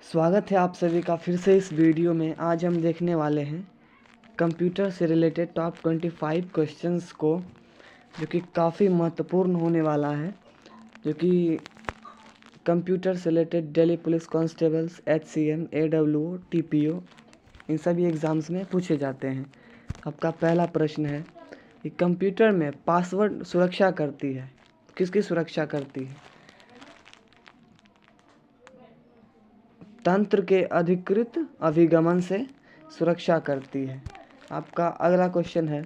स्वागत है आप सभी का फिर से इस वीडियो में। आज हम देखने वाले हैं कंप्यूटर से रिलेटेड टॉप 25 क्वेश्चंस को, जो कि काफ़ी महत्वपूर्ण होने वाला है, जो कि कंप्यूटर से related Delhi police constables, HCM, AWO, TPO इन सभी एग्ज़ाम्स में पूछे जाते हैं। आपका पहला प्रश्न है कि कंप्यूटर में पासवर्ड सुरक्षा करती है, किसकी सुरक्षा करती है? तंत्र के अधिकृत अभिगमन से सुरक्षा करती है। आपका अगला क्वेश्चन है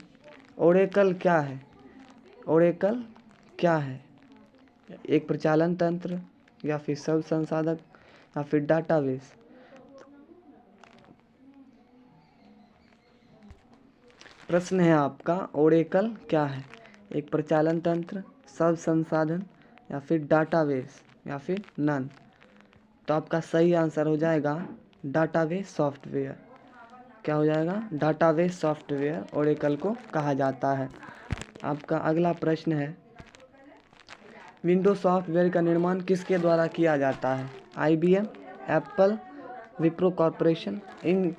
ओरेकल क्या है? ओरेकल क्या है? एक प्रचालन तंत्र या फिर सब संसाधक या फिर डाटाबेस? प्रश्न है आपका ओरेकल क्या है? एक प्रचालन तंत्र, सब संसाधन या फिर डाटाबेस या फिर नन? तो आपका सही आंसर हो जाएगा डाटाबेस सॉफ्टवेयर। क्या हो जाएगा? डाटाबेस सॉफ्टवेयर ओरेकल को कहा जाता है। आपका अगला प्रश्न है विंडोज सॉफ्टवेयर का निर्माण किसके द्वारा किया जाता है? IBM, Apple, Wipro corporation? इन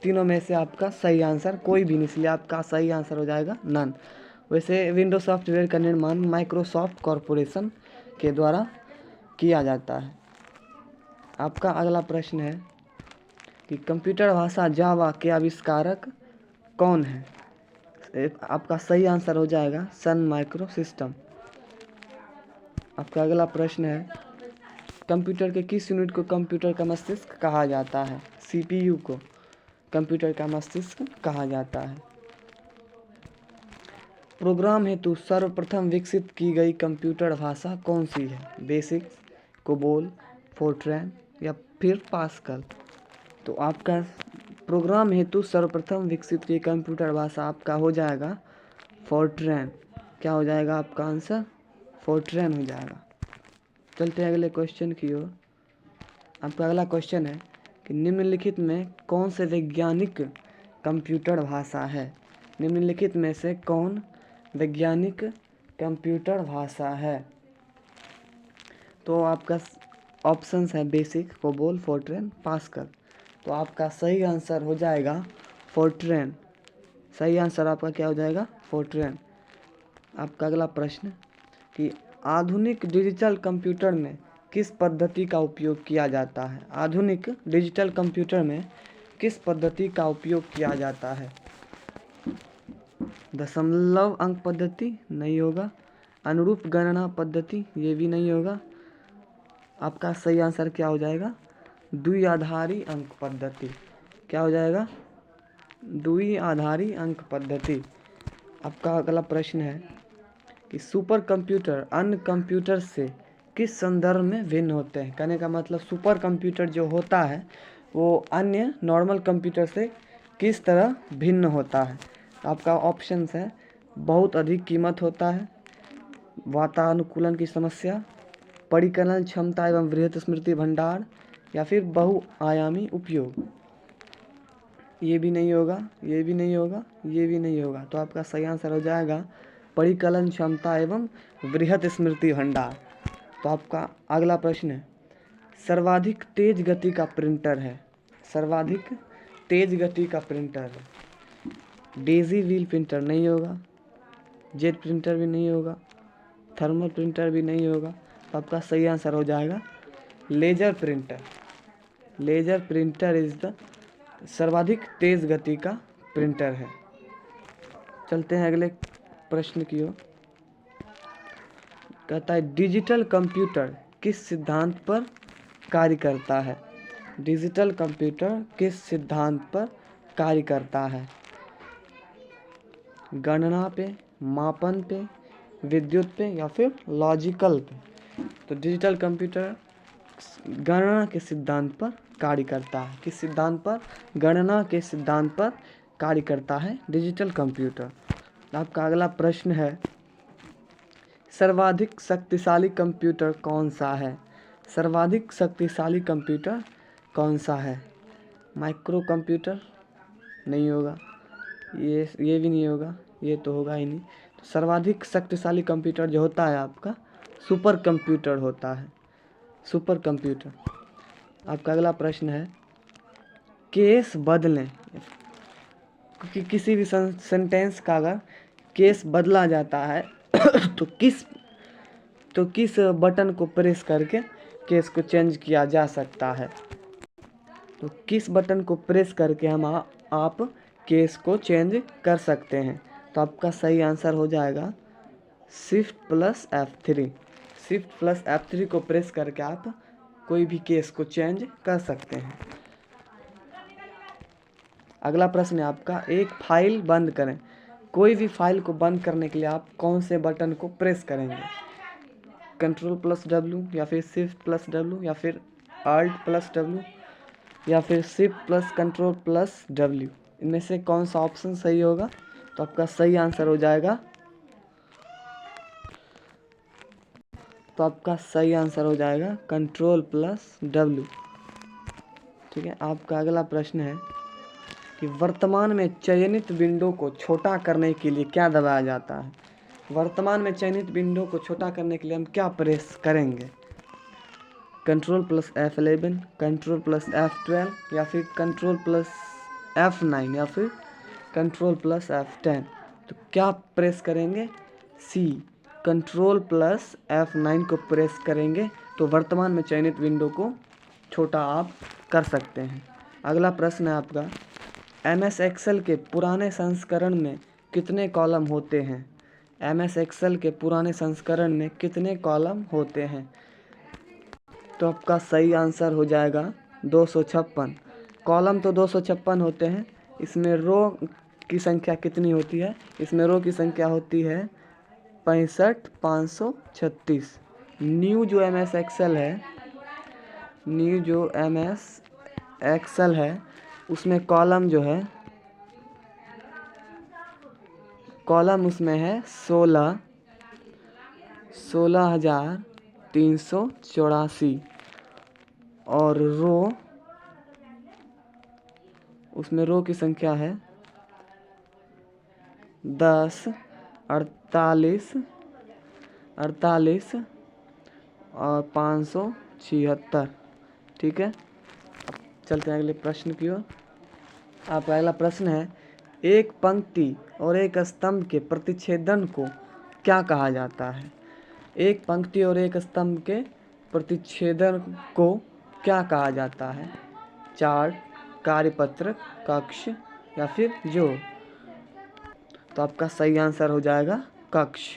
तीनों में से आपका सही आंसर कोई भी नहीं, इसलिए आपका सही आंसर हो जाएगा नन। वैसे विंडोज सॉफ्टवेयर का निर्माण माइक्रोसॉफ्ट कॉर्पोरेशन के द्वारा किया जाता है। आपका अगला प्रश्न है कि कंप्यूटर भाषा जावा के आविष्कारक कौन है? आपका सही आंसर हो जाएगा सन माइक्रो सिस्टम। आपका अगला प्रश्न है कंप्यूटर के किस यूनिट को कंप्यूटर का मस्तिष्क कहा जाता है? CPU को कंप्यूटर का मस्तिष्क कहा जाता है। प्रोग्राम हेतु सर्वप्रथम विकसित की गई कंप्यूटर भाषा कौन सी है? बेसिक, कोबोल, फोर्ट्रैन या फिर पास्कल? तो आपका प्रोग्राम हेतु सर्वप्रथम विकसित की कंप्यूटर भाषा आपका हो जाएगा फोर्ट्रैन। क्या हो जाएगा आपका आंसर? फोर्ट्रैन हो जाएगा। चलते हैं अगले क्वेश्चन की ओर। आपका अगला क्वेश्चन है कि निम्नलिखित में कौन से वैज्ञानिक कंप्यूटर भाषा है? निम्नलिखित में से कौन वैज्ञानिक कंप्यूटर भाषा है? तो आपका ऑप्शंस है बेसिक, कोबोल, फोर्ट्रैन, पास्कल। तो आपका सही आंसर हो जाएगा फोर्ट्रैन। सही आंसर आपका क्या हो जाएगा? फोर्ट्रैन। आपका अगला प्रश्न कि आधुनिक डिजिटल कंप्यूटर में किस पद्धति का उपयोग किया जाता है? आधुनिक डिजिटल कंप्यूटर में किस पद्धति का उपयोग किया जाता है? दशमलव अंक पद्धति? नहीं होगा। अनुरूप गणना पद्धति? ये भी नहीं होगा। आपका सही आंसर क्या हो जाएगा? द्विआधारी अंक पद्धति। क्या हो जाएगा? द्विआधारी अंक पद्धति। आपका अगला प्रश्न है कि सुपर कंप्यूटर अन्य कंप्यूटर से किस संदर्भ में भिन्न होते हैं? कहने का मतलब सुपर कंप्यूटर जो होता है वो अन्य नॉर्मल कंप्यूटर से किस तरह भिन्न होता है? तो आपका ऑप्शंस है बहुत अधिक कीमत होता है, वातानुकूलन की समस्या, परिकलन क्षमता एवं बृहत स्मृति भंडार या फिर बहुआयामी उपयोग? ये भी नहीं होगा, ये भी नहीं होगा, ये भी नहीं होगा। तो आपका सही आंसर हो जाएगा परिकलन क्षमता एवं बृहत स्मृति भंडार। तो आपका अगला प्रश्न है सर्वाधिक तेज गति का प्रिंटर है? सर्वाधिक तेज गति का प्रिंटर है डेजी व्हील प्रिंटर? नहीं होगा। जेट प्रिंटर भी नहीं होगा। थर्मल प्रिंटर भी नहीं होगा। तो आपका सही आंसर हो जाएगा laser printer. Laser printer is the सर्वाधिक तेज गति का प्रिंटर है। चलते हैं अगले प्रश्न की ओर। कहता है डिजिटल कंप्यूटर किस सिद्धांत पर कार्य करता है? डिजिटल कंप्यूटर किस सिद्धांत पर कार्य करता है? गणना पे, मापन पे, विद्युत पे या फिर लॉजिकल पे? तो डिजिटल कंप्यूटर गणना के सिद्धांत पर कार्य करता है। किस सिद्धांत पर? गणना के सिद्धांत पर कार्य करता है डिजिटल कंप्यूटर। आपका अगला प्रश्न है सर्वाधिक शक्तिशाली कंप्यूटर कौन सा है? सर्वाधिक शक्तिशाली कंप्यूटर कौन सा है? Micro computer? नहीं होगा। ये भी नहीं होगा, ये तो होगा ही नहीं। तो सर्वाधिक शक्तिशाली कंप्यूटर जो होता है आपका सुपर कंप्यूटर होता है। Super computer. आपका अगला प्रश्न है केस बदलें, क्योंकि किसी भी सेंटेंस का अगर केस बदला जाता है तो किस बटन को प्रेस करके केस को चेंज किया जा सकता है। तो किस बटन को प्रेस करके हम आप केस को चेंज कर सकते हैं। तो आपका सही आंसर हो जाएगा Shift+F3। Shift+F3 को प्रेस करके आप कोई भी केस को चेंज कर सकते हैं। अगला प्रश्न है आपका एक फाइल बंद करें। कोई भी फाइल को बंद करने के लिए आप कौन से बटन को प्रेस करेंगे? Ctrl+W या फिर Shift+W या फिर Alt+W या फिर Shift+Ctrl+W, इनमें से कौन सा ऑप्शन सही होगा? तो आपका सही आंसर हो जाएगा Ctrl+W। ठीक है, आपका अगला प्रश्न है कि वर्तमान में चयनित विंडो को छोटा करने के लिए क्या दबाया जाता है? वर्तमान में चयनित विंडो को छोटा करने के लिए हम क्या प्रेस करेंगे? Ctrl+F11, Ctrl+F12 या फिर Ctrl+F9 या फिर Ctrl+F10। तो क्या प्रेस करेंगे? सी, Ctrl+F9 को प्रेस करेंगे तो वर्तमान में चयनित विंडो को छोटा आप कर सकते हैं। अगला प्रश्न है आपका MS एक्सेल के पुराने संस्करण में कितने कॉलम होते हैं? MS एक्सेल के पुराने संस्करण में कितने कॉलम होते हैं? तो आपका सही आंसर हो जाएगा 256। कॉलम तो 256 होते हैं, इसमें रो की संख्या कितनी होती है? इसमें रो की संख्या होती है 65,536। न्यू जो MS एक्सेल है उसमें कॉलम जो है, कॉलम उसमें है 16,384 और रो, उसमें रो की संख्या है 10, 48 और 576। ठीक है, अब चलते हैं अगले प्रश्न की ओर। आपका अगला प्रश्न है एक पंक्ति और एक स्तंभ के प्रतिच्छेदन को क्या कहा जाता है? एक पंक्ति और एक स्तंभ के प्रतिच्छेदन को क्या कहा जाता है? चार्ट, कार्यपत्रक, कक्ष या फिर जोड़। तो आपका सही आंसर हो जाएगा कक्ष।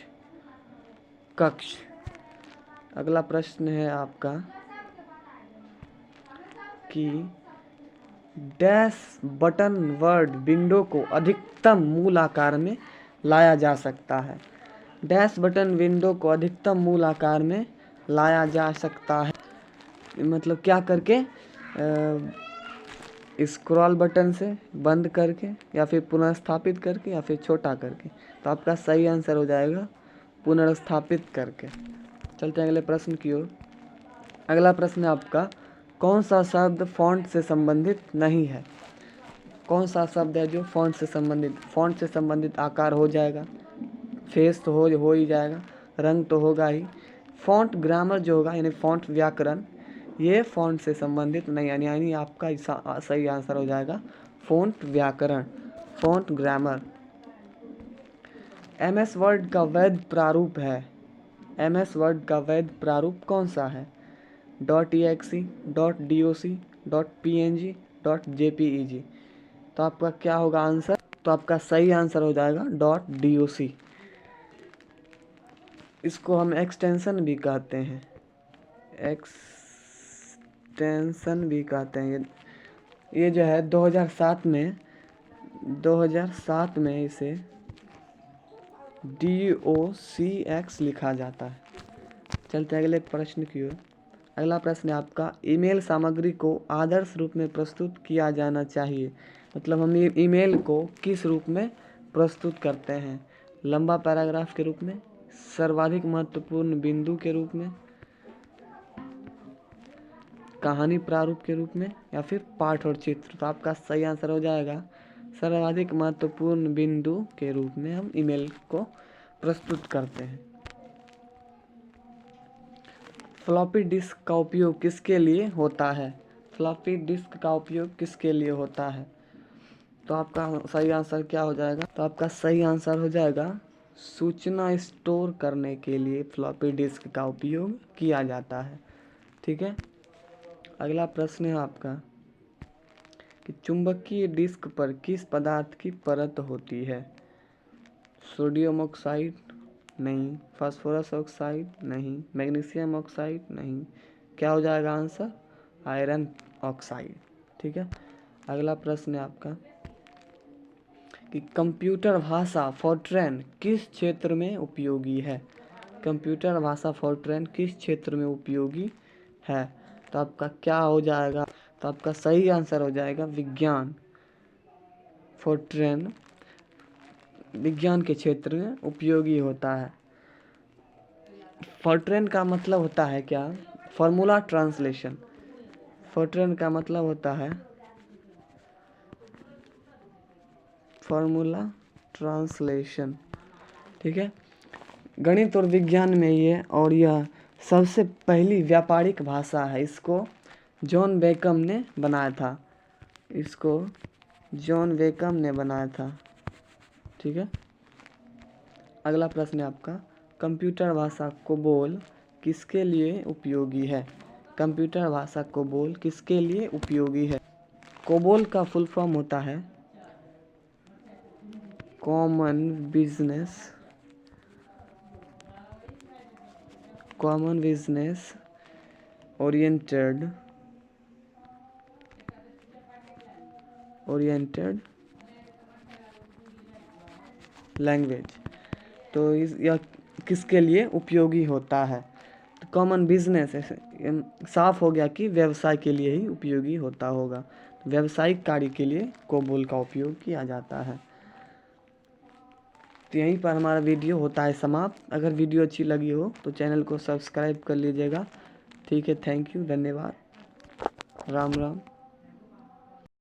अगला प्रश्न है आपका कि डैश बटन वर्ड विंडो को अधिकतम मूल आकार में लाया जा सकता है। डैश बटन विंडो को अधिकतम मूल आकार में लाया जा सकता है मतलब क्या करके? स्क्रॉल बटन से, बंद करके या फिर पुनर्स्थापित करके या फिर छोटा करके। तो आपका सही आंसर हो जाएगा पुनर्स्थापित करके। चलते हैं अगले प्रश्न की ओर। अगला प्रश्न है आपका कौन सा शब्द फॉन्ट से संबंधित नहीं है? कौन सा शब्द है जो फॉन्ट से संबंधित? फॉन्ट से संबंधित आकार हो जाएगा, फेस तो हो ही जाएगा, रंग तो होगा ही। फॉन्ट ग्रामर जो होगा यानी फॉन्ट व्याकरण, ये फॉन्ट से संबंधित नहीं, यानी आपका सही आंसर हो जाएगा फॉन्ट व्याकरण, फॉन्ट ग्रामर। MS वर्ड का वैध प्रारूप है। MS वर्ड का वैध प्रारूप कौन सा है? .exe, .doc, .png, .jpeg। तो आपका क्या होगा आंसर? तो आपका सही आंसर हो जाएगा .doc। इसको हम एक्सटेंशन भी कहते हैं, ये जो है 2007 में इसे DOCX लिखा जाता है। चलते हैं अगले प्रश्न की ओर। अगला प्रश्न है आपका ईमेल सामग्री को आदर्श रूप में प्रस्तुत किया जाना चाहिए। मतलब हम ईमेल को किस रूप में प्रस्तुत करते हैं? लंबा पैराग्राफ के रूप में, सर्वाधिक महत्वपूर्ण बिंदु के रूप में, कहानी प्रारूप के रूप में या फिर पाठ और चित्र। तो आपका सही आंसर हो जाएगा सर्वाधिक महत्वपूर्ण बिंदु के रूप में हम ईमेल को प्रस्तुत करते हैं। फ्लॉपी डिस्क का उपयोग किसके लिए होता है? फ्लॉपी डिस्क का उपयोग किसके लिए होता है? तो आपका सही आंसर क्या हो जाएगा? तो आपका सही आंसर हो जाएगा सूचना स्टोर करने के लिए फ्लॉपी डिस्क का उपयोग किया जाता है। ठीक है, अगला प्रश्न है आपका कि चुंबकीय डिस्क पर किस पदार्थ की परत होती है? सोडियम ऑक्साइड नहीं, फास्फोरस ऑक्साइड नहीं, मैग्नीशियम ऑक्साइड नहीं। क्या हो जाएगा आंसर? Iron oxide. ठीक है, अगला प्रश्न है आपका कि कंप्यूटर भाषा फॉर्ट्रैन किस क्षेत्र में उपयोगी है? कंप्यूटर भाषा फॉर्ट्रैन किस क्षेत्र में उपयोगी है? तो आपका क्या हो जाएगा? तो आपका सही आंसर हो जाएगा विज्ञान। फॉर्ट्रैन विज्ञान के क्षेत्र में उपयोगी होता है। फॉर्ट्रैन का मतलब होता है क्या? Formula translation. फॉर्ट्रैन का मतलब होता है फॉर्मूला ट्रांसलेशन। ठीक है, गणित और विज्ञान में ये, और यह सबसे पहली व्यापारिक भाषा है। इसको जॉन बेकम ने बनाया था। इसको जॉन बेकम ने बनाया था। ठीक है, अगला प्रश्न है आपका कंप्यूटर भाषा कोबोल किसके लिए उपयोगी है? कंप्यूटर भाषा कोबोल किसके लिए उपयोगी है? कोबोल का फुल फॉर्म होता है कॉमन बिजनेस ओरिएंटेड लैंग्वेज। तो यह किसके लिए उपयोगी होता है? तो कॉमन बिजनेस साफ हो गया कि व्यवसाय के लिए ही उपयोगी होता होगा। व्यावसायिक कार्य के लिए कोबोल का उपयोग किया जाता है। तो यहीं पर हमारा वीडियो होता है समाप्त। अगर वीडियो अच्छी लगी हो तो चैनल को सब्सक्राइब कर लीजिएगा। ठीक है, थैंक यू, धन्यवाद, राम राम।